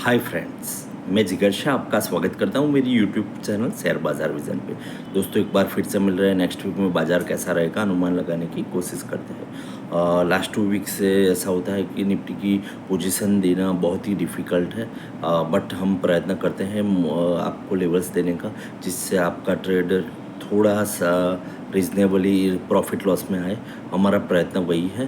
Hi friends, मैं जिगर शाह आपका स्वागत करता हूं मेरी यूट्यूब चैनल शेयर बाज़ार विज़न पे। दोस्तों एक बार फिर से मिल रहे हैं। नेक्स्ट वीक में बाज़ार कैसा रहेगा अनुमान लगाने की कोशिश करते हैं। लास्ट 2 वीक से ऐसा होता है कि निफ्टी की पोजीशन देना बहुत ही डिफ़िकल्ट है, बट हम प्रयत्न करते हैं आपको लेवल्स देने का, जिससे आपका ट्रेड थोड़ा सा रीज़नेबली प्रॉफिट लॉस में आए। हमारा प्रयत्न वही है।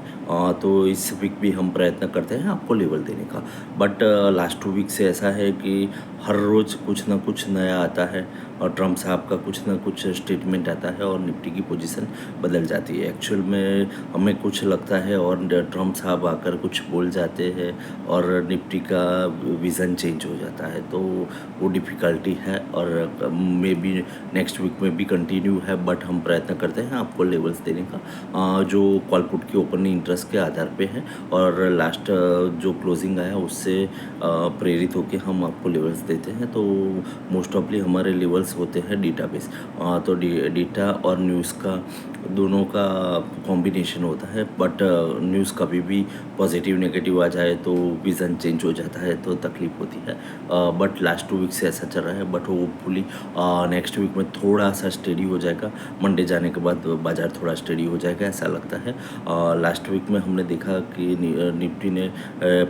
तो इस वीक भी हम प्रयत्न करते हैं आपको लेवल देने का। बट लास्ट 2 वीक से ऐसा है कि हर रोज़ कुछ ना कुछ नया आता है और ट्रम्प साहब का कुछ ना कुछ स्टेटमेंट आता है और निफ्टी की पोजीशन बदल जाती है। एक्चुअल में हमें कुछ लगता है और ट्रम्प साहब आकर कुछ बोल जाते हैं और निफ्टी का विज़न चेंज हो जाता है, तो वो डिफ़िकल्टी है और मे बी नेक्स्ट वीक में भी कंटिन्यू है। बट हम प्रयत्न करते हैं आपको लेवल्स देने का, जो कॉल पुट के ओपनिंग इंटरेस्ट के आधार पे है और लास्ट जो क्लोजिंग आया उससे प्रेरित होकर हम आपको लेवल्स देते हैं। तो मोस्ट ऑफली हमारे लेवल्स होते हैं डेटाबेस, तो डेटा और न्यूज़ का दोनों का कॉम्बिनेशन होता है। बट न्यूज़ कभी भी पॉजिटिव नेगेटिव आ जाए तो विज़न चेंज हो जाता है, तो तकलीफ होती है। बट लास्ट 2 वीक से ऐसा चल रहा है, बट होपफुली नेक्स्ट वीक में थोड़ा सा स्टेडी हो जाएगा। मंडे जाने के बाद बाज़ार थोड़ा स्टेडी हो जाएगा ऐसा लगता है। लास्ट वीक में हमने देखा कि निफ्टी ने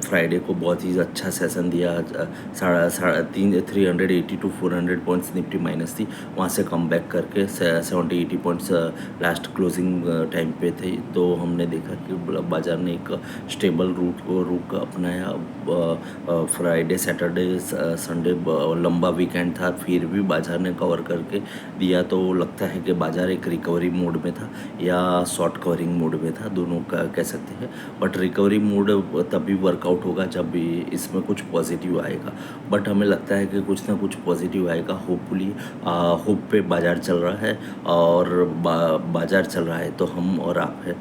फ्राइडे को बहुत ही अच्छा सेशन दिया। साढ़े 380 टू 400 पॉइंट्स निफ्टी माइनस थी, वहाँ से कम बैक करके 70-80 पॉइंट्स लास्ट क्लोजिंग टाइम पे थे। तो हमने देखा कि बाज़ार ने एक स्टेबल रुख अपनाया। फ्राइडे सैटरडे संडे लंबा वीकेंड था, फिर भी बाज़ार ने कवर करके दिया। तो लगता है कि बाज़ार एक रिकवरी मोड में था या शॉर्ट कवरिंग मोड में था, दोनों का कह सकते हैं। बट रिकवरी मोड तभी वर्कआउट होगा जब भी इसमें कुछ पॉजिटिव आएगा। बट हमें लगता है कि कुछ ना कुछ पॉजिटिव आएगा होपफुली। होप पे बाज़ार चल रहा है और बाज़ार चल रहा है तो हम और आप है।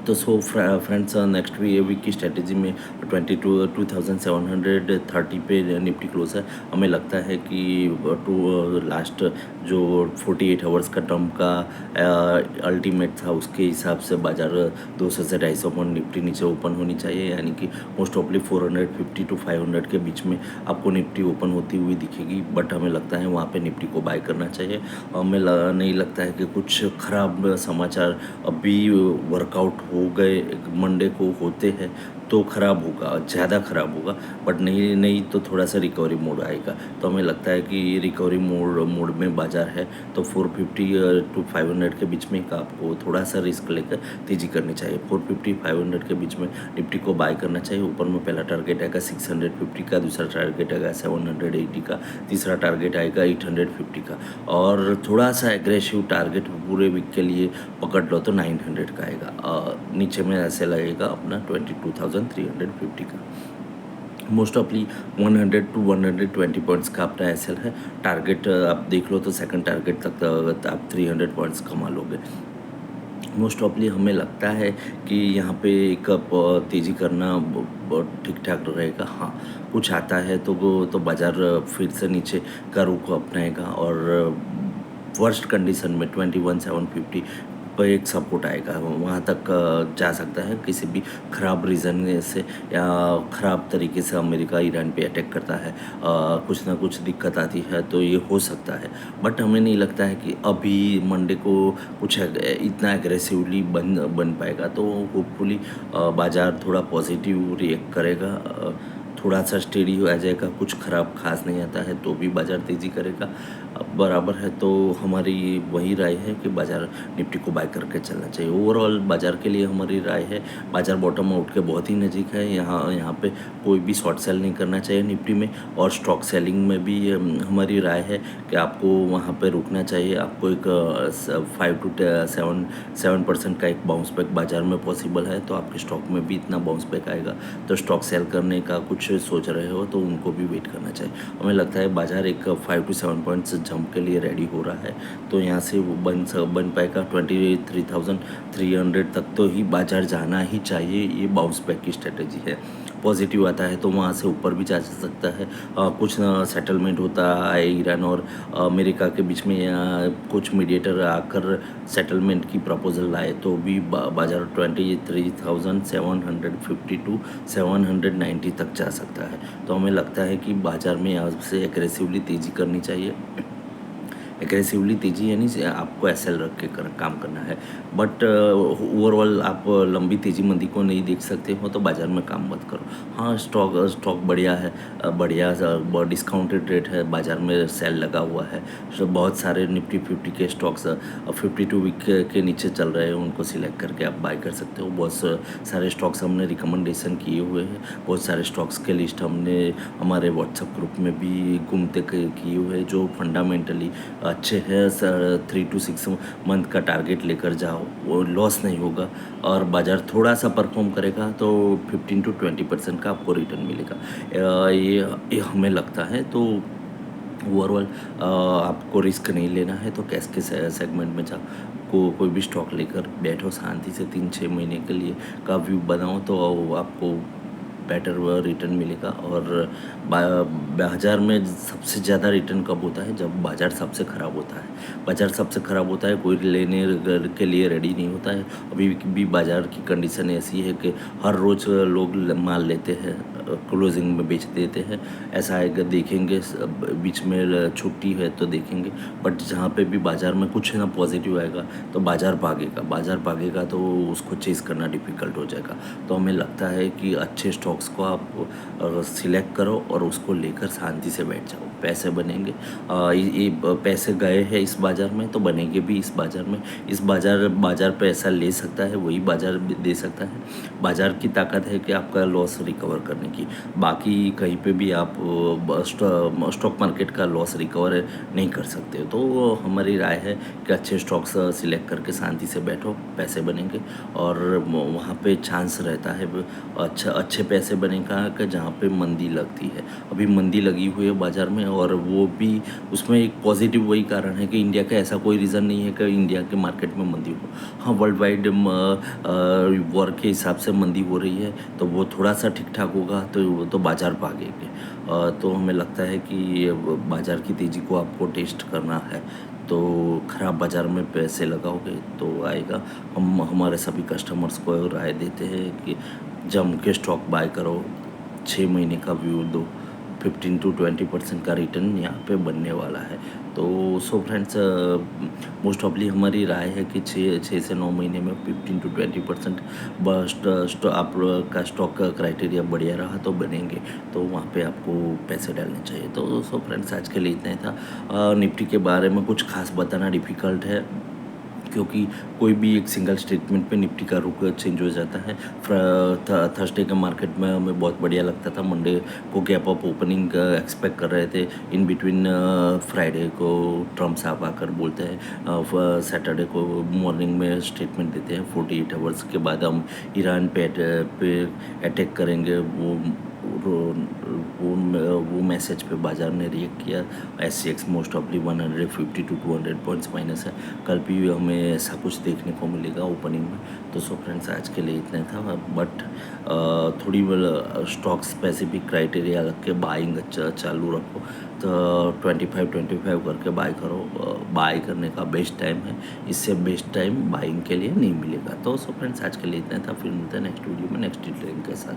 तो फ्रेंड्स, नेक्स्ट वीक की स्ट्रेटेजी में 22,730 पे निफ्टी क्लोज है। हमें लगता है कि लास्ट जो 48 आवर्स का टर्म का अल्टीमेट था उसके हिसाब से बाज़ार 200 से 250 पॉइंट निफ्टी नीचे ओपन होनी चाहिए, यानी कि मोस्ट ऑफली 450 टू 500 के बीच में आपको निफ्टी ओपन होती हुई दिखेगी। बट हमें लगता है वहाँ पे निफ्टी को बाय करना चाहिए। हमें नहीं लगता है कि कुछ ख़राब समाचार अभी वर्कआउट हो गए मंडे को होते हैं तो ख़राब होगा, ज़्यादा ख़राब होगा। बट नहीं तो थोड़ा सा रिकवरी मोड आएगा। तो हमें लगता है कि रिकवरी मोड में बाज़ार है, तो 450 टू 500 के बीच में आपको थोड़ा सा रिस्क लेकर तेज़ी करनी चाहिए। 450-500 के बीच में निफ्टी को बाय करना चाहिए। ऊपर में पहला टारगेट आएगा 650 का, दूसरा टारगेट आएगा 780 का, तीसरा टारगेट आएगा 850 का, और थोड़ा सा एग्रेसिव टारगेट पूरे वीक के लिए पकड़ लो तो 900 का आएगा। नीचे में ऐसे लगेगा अपना 22,350 का। मोस्ट ऑफली 100 टू 120 पॉइंट्स का अपना एसएल है। टारगेट आप देख लो तो सेकंड टारगेट तक आप 300 पॉइंट्स कमा लोगे। मोस्ट ऑफली हमें लगता है कि यहाँ पे एक तेज़ी करना ठीक ठाक रहेगा। हाँ, कुछ आता है तो बाज़ार फिर से नीचे का रुख अपनाएगा और वर्स्ट कंडीशन में 21,750 पर एक सपोर्ट आएगा, वहाँ तक जा सकता है। किसी भी ख़राब रीज़न से या ख़राब तरीके से अमेरिका ईरान पे अटैक करता है, कुछ ना कुछ दिक्कत आती है तो ये हो सकता है। बट हमें नहीं लगता है कि अभी मंडे को कुछ इतना एग्रेसिवली बन पाएगा। तो होपफुली बाज़ार थोड़ा पॉजिटिव रिएक्ट करेगा, थोड़ा सा स्टेडी आ जाएगा। कुछ ख़राब खास नहीं आता है तो भी बाज़ार तेज़ी करेगा, बराबर है। तो हमारी वही राय है कि बाज़ार निफ्टी को बाय करके चलना चाहिए। ओवरऑल बाज़ार के लिए हमारी राय है, बाज़ार बॉटम आउट के बहुत ही नज़दीक है। यहाँ पे कोई भी शॉर्ट सेल नहीं करना चाहिए निफ्टी में, और स्टॉक सेलिंग में भी हमारी राय है कि आपको वहाँ पे रुकना चाहिए। आपको एक 5 टू 7% का एक बाउंस बैक बाज़ार में पॉसिबल है, तो आपके स्टॉक में भी इतना बाउंस बैक आएगा। तो स्टॉक सेल करने का कुछ सोच रहे हो तो उनको भी वेट करना चाहिए। हमें लगता है बाज़ार एक 5 टू 7 पॉइंट्स जंप के लिए रेडी हो रहा है, तो यहाँ से वो बन पाएगा 23,300 तक तो ही बाज़ार जाना ही चाहिए। ये बाउंस बैक की स्ट्रेटेजी है। पॉजिटिव आता है तो वहाँ से ऊपर भी जा सकता है। कुछ सेटलमेंट होता है ईरान और अमेरिका के बीच में, या कुछ मीडिएटर आकर सेटलमेंट की प्रपोजल लाए तो भी बाजार 23,750 टू 790 तक जा सकता है। तो हमें लगता है कि बाज़ार में यहाँ से एग्रेसिवली तेज़ी करनी चाहिए। एग्रेसिवली तेज़ी यानी से आपको एसएल रख के काम करना है, बट ओवरऑल आप लंबी तेज़ी मंदी को नहीं देख सकते हो तो बाज़ार में काम मत करो। हाँ, स्टॉक बढ़िया है, बढ़िया डिस्काउंटेड रेट है, बाज़ार में सेल लगा हुआ है। तो बहुत सारे निफ्टी 50 के स्टॉक्स 52 वीक के नीचे चल रहे हैं, उनको सिलेक्ट करके आप बाय कर सकते हो। बहुत सारे स्टॉक्स हमने रिकमेंडेशन किए हुए हैं, बहुत सारे स्टॉक्स के लिस्ट हमने हमारे व्हाट्सएप ग्रुप में भी घूमते किए हुए हैं जो फंडामेंटली अच्छे हैं। 3 to 6 मंथ का टारगेट लेकर जाओ, वो लॉस नहीं होगा और बाज़ार थोड़ा सा परफॉर्म करेगा तो 15 to 20% का आपको रिटर्न मिलेगा। ये हमें लगता है। तो ओवरऑल आपको रिस्क नहीं लेना है तो कैश के सेगमेंट में जाओ, कोई भी स्टॉक लेकर बैठो शांति से 3-6 महीने के लिए का व्यू बनाओ तो आपको बेटर रिटर्न मिलेगा। और बाज़ार में सबसे ज़्यादा रिटर्न कब होता है? जब बाज़ार सबसे ख़राब होता है। बाज़ार सबसे ख़राब होता है, कोई लेने के लिए रेडी नहीं होता है। अभी भी बाज़ार की कंडीशन ऐसी है कि हर रोज़ लोग माल लेते हैं, क्लोजिंग में बेच देते हैं। ऐसा आएगा देखेंगे, बीच में छुट्टी है तो देखेंगे, बट जहाँ पे भी बाज़ार में कुछ ना पॉजिटिव आएगा तो बाज़ार भागेगा तो उसको चेज़ करना डिफ़िकल्ट हो जाएगा। तो हमें लगता है कि अच्छे स्टॉक्स को आप सिलेक्ट करो और उसको लेकर शांति से बैठ जाओ, पैसे बनेंगे। ये पैसे गए हैं इस बाज़ार में तो बनेंगे भी इस बाज़ार में। इस बाज़ार पैसा ले सकता है, वही बाज़ार दे सकता है। बाज़ार की ताकत है कि आपका लॉस रिकवर करने की, बाकी कहीं पे भी आप स्टॉक मार्केट का लॉस रिकवर नहीं कर सकते। तो हमारी राय है कि अच्छे स्टॉक्स सिलेक्ट करके शांति से बैठो, पैसे बनेंगे और वहाँ पे चांस रहता है अच्छे पैसे बनेगा कि जहाँ पे मंदी लगती है। अभी मंदी लगी हुई है बाज़ार में और वो भी उसमें एक पॉजिटिव वही कारण है कि इंडिया का ऐसा कोई रीज़न नहीं है कि इंडिया के मार्केट में मंदी हो। हाँ, वर्ल्ड वाइड वॉर के हिसाब से मंदी हो रही है तो वो थोड़ा सा ठीक ठाक होगा तो बाज़ार भागेंगे। तो हमें लगता है कि बाज़ार की तेज़ी को आपको टेस्ट करना है तो ख़राब बाज़ार में पैसे लगाओगे तो आएगा। हम हमारे सभी कस्टमर्स को राय देते हैं कि जम के स्टॉक बाय करो, 6 महीने का व्यू दो, 15 to 20% का रिटर्न यहाँ पे बनने वाला है। तो सो फ्रेंड्स, मोस्ट ऑफली हमारी राय है कि 6 से 9 महीने में 15 to 20% बस्ट आपका स्टॉक का क्राइटेरिया बढ़िया रहा तो बनेंगे, तो वहाँ पे आपको पैसे डालने चाहिए। तो सो फ्रेंड्स, आज के लिए इतना ही था। निफ्टी के बारे में कुछ खास बताना डिफ़िकल्ट है क्योंकि कोई भी एक सिंगल स्टेटमेंट पे निफ्टी का रुख चेंज हो जाता है। थर्सडे के मार्केट में हमें बहुत बढ़िया लगता था, मंडे को गैप अप ओपनिंग एक्सपेक्ट कर रहे थे। इन बिटवीन फ्राइडे को ट्रम्प साहब आकर बोलते हैं, सैटरडे को मॉर्निंग में स्टेटमेंट देते हैं 48 आवर्स के बाद हम ईरान पे अटैक करेंगे। वो मैसेज पे बाज़ार ने रिएक्ट किया। SCX most ऑफली 150 to 200 points minus है। कल भी हमें ऐसा कुछ देखने को मिलेगा ओपनिंग में। तो सो फ्रेंड्स, आज के लिए इतना था, बट थोड़ी स्टॉक स्पेसिफिक क्राइटेरिया रख के बाइंग चालू रखो। तो 25 करके बाय करो। बाय करने का बेस्ट टाइम है, इससे बेस्ट टाइम बाइंग के लिए नहीं मिलेगा। तो सो फ्रेंड्स, आज के लिए इतना था, फिर मिलते हैं नेक्स्ट वीडियो में नेक्स्ट डिटेलिंग के साथ।